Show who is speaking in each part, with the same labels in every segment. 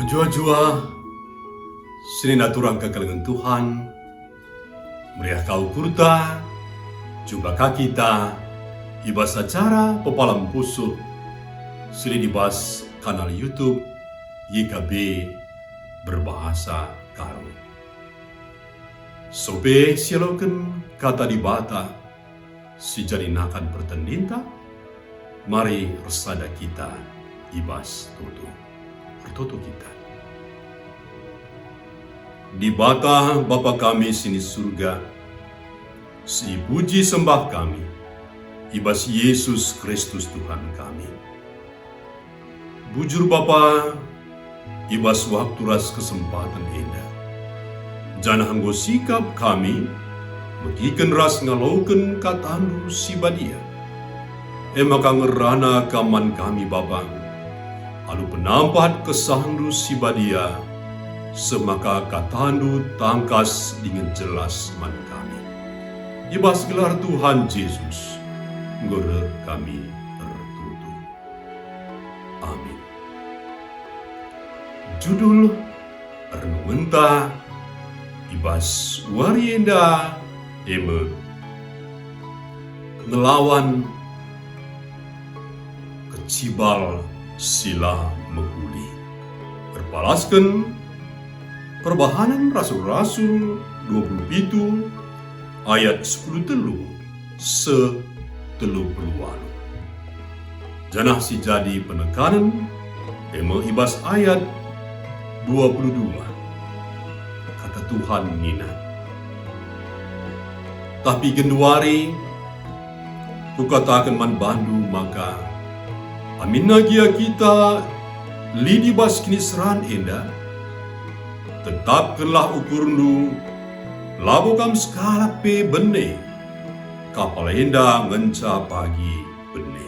Speaker 1: Jua-jua, sini naturang kekalengan Tuhan, meriah kau kurta, jumpa kita, ibas acara pepalam pusuh, sini dibahas kanal YouTube YKB Berbahasa Karo. Sobe sialoken kata dibata, si jadi nakan pertendinta, mari resada kita ibas toto kita. Di bata Bapa kami sini surga, si puji sembah kami, ibas Yesus Kristus Tuhan kami. Bujur Bapa, ibas waktu ras kesempatan indah. Jana hanggo sikap kami, megiken ras ngalauken katandu si badia. Emaka ngerana kaman kami Bapa, alu penampat kesahandu si badia, semaka katandu tangkas dengan jelas man kami. Ibas gelar Tuhan Yesus, ngere kami tertutup. Amin. Judul renungenta ibas warienda eme ngelawan kecibal sila menghuli. Berpalaskan perbahanan Rasul-Rasul 27 ayat 10 telu se-30. Janah si jadi penekanan eme ibas ayat 22. Kata Tuhan Nina. Tapi genduari kukatakan man bandu maka amin nagia kita lidi bas kini seran enda tetapkanlah ukurnu labokam skala pe bene kapal enda ngenca pagi bene.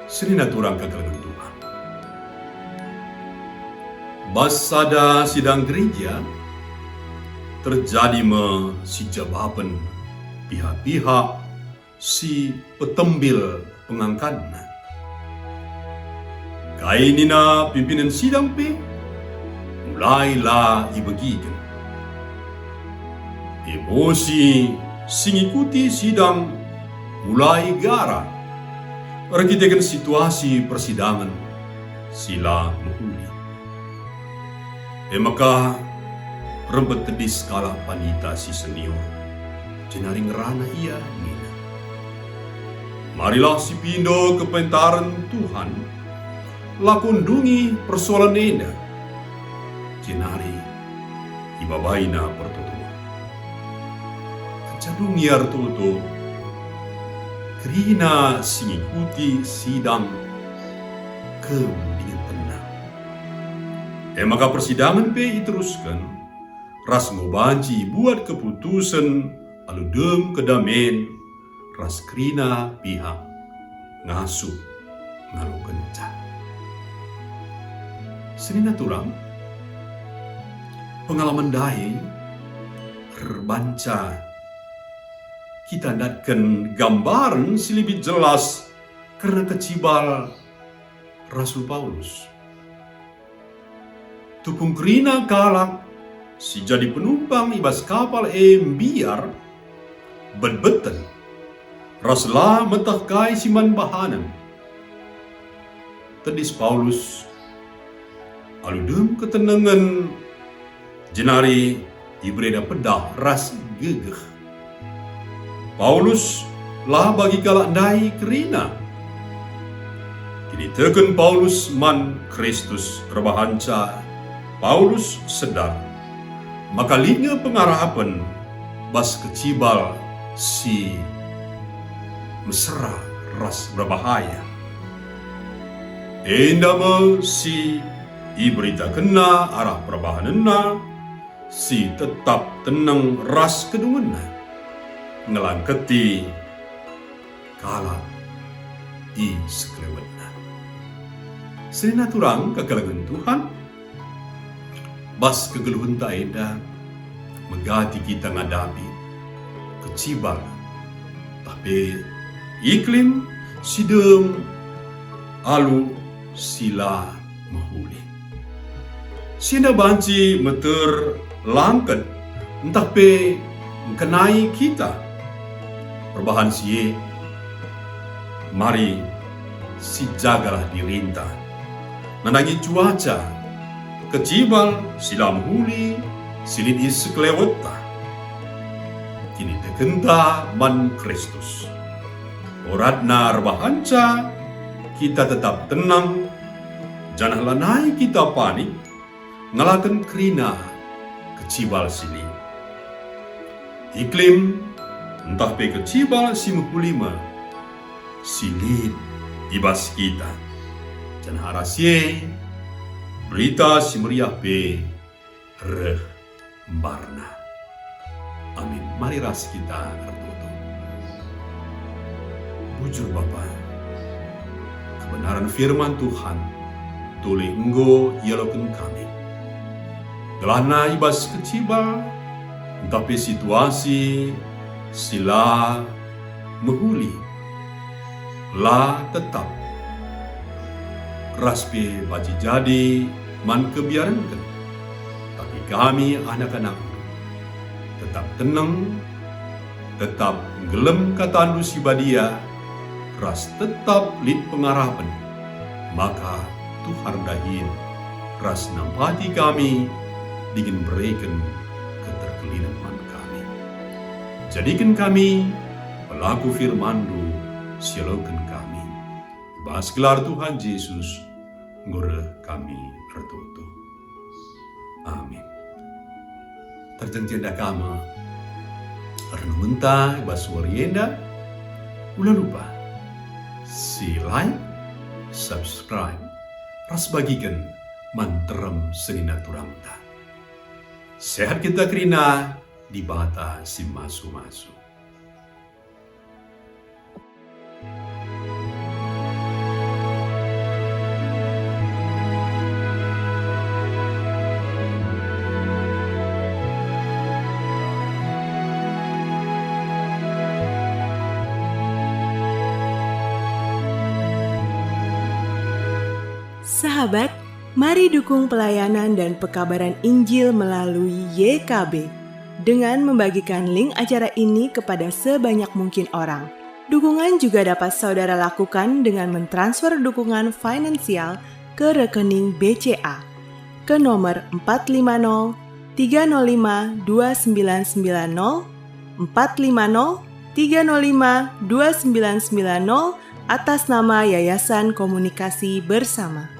Speaker 1: Serina turang kekalengan Tuhan. Basada sidang gereja terjadi si jawaban pihak-pihak si petembil pengangkatna. Kainina pimpinan sidang pe mulailah ibagikan. Emosi singikuti sidang mulai gara. Rakitekan situasi persidangan sila menghuni. Maka rembet tedis kala panita si senior. Jenaring rana ia nina. Marilah si pindo kepentaran Tuhan, lakundungi persoalan enda. Jenari ibabaina pertoto. Kecadungi artoto, kerina singikuti sidang dengan tenang. Maka persidangan pe diteruskan, ras ngobanci buat keputusan aludem kedamen, ras krina pihak ngasuh ngalu kencang. Serina turang pengalaman dahi terbanca kita datkan gambaran silibit jelas karena kecibal Rasul Paulus. Tupung kerina kalak si jadi penumpang ibas kapal biar bedbeten raslah mentahkai siman bahanan. Tedis Paulus aludem ketenangan jenari ibreda pedah ras gegeh. Paulus lah bagi kalak dai kerina. Kini teken Paulus man Kristus rebahanca. Paulus sedar. Maka linga pengarapan bas kecibal si mesra ras berbahaya. Endama si iberita kena arah perbahanana, si tetap tenang ras kedungena. Ngelangketi kala i sekelewetna. Serina turang kekalengan Tuhan, bas kegeluhan tak eda, megati kita ngadapi kecibal. Tapi iklim sidem alu sila mahuli. Sina banci meter langkat entah pe kenai kita. Perbahan siye, mari si jagalah dirinta. Nanangi cuaca, kecibal sila mahuli, silid isekleweta. Kini tekenta man Kristus. Oratna rebahanca, kita tetap tenang, jangan lanai kita panik, ngalakan kerina kecibal sini. Iklim, entah pe kecibal si mahulima, silid ibas kita. Jangan harasie, berita si meriah pe reh barna. Amin. Mari ras kita tertutup. Bujur Bapa, kebenaran firman Tuhan tuli enggo yalokeun kami. Gelana ibas kecibal, tapi situasi sila mahuli, la tetap raspe baji jadi man kebiarankan. Tapi kami anak-anak tetap tenang, tetap gelem kata si badia, ras tetap lid pengarapan. Maka Tuhan dahin ras nampati kami dingin berikan keterkeliruan kami. Jadikan kami pelaku firman-Mu, silakan kami. Bahas gelar Tuhan Yesus, ngure kami tertutup. Amin. Terjengkenda kama, renung mentah baswarienda, ulah lupa, si like, subscribe, ras bagikan mantrem senina turamta. Sehat kita kerina di bata si masu-masu.
Speaker 2: Sahabat, mari dukung pelayanan dan pekabaran Injil melalui YKB dengan membagikan link acara ini kepada sebanyak mungkin orang. Dukungan juga dapat saudara lakukan dengan mentransfer dukungan finansial ke rekening BCA ke nomor 450 305 2990 450 305 2990 atas nama Yayasan Komunikasi Bersama.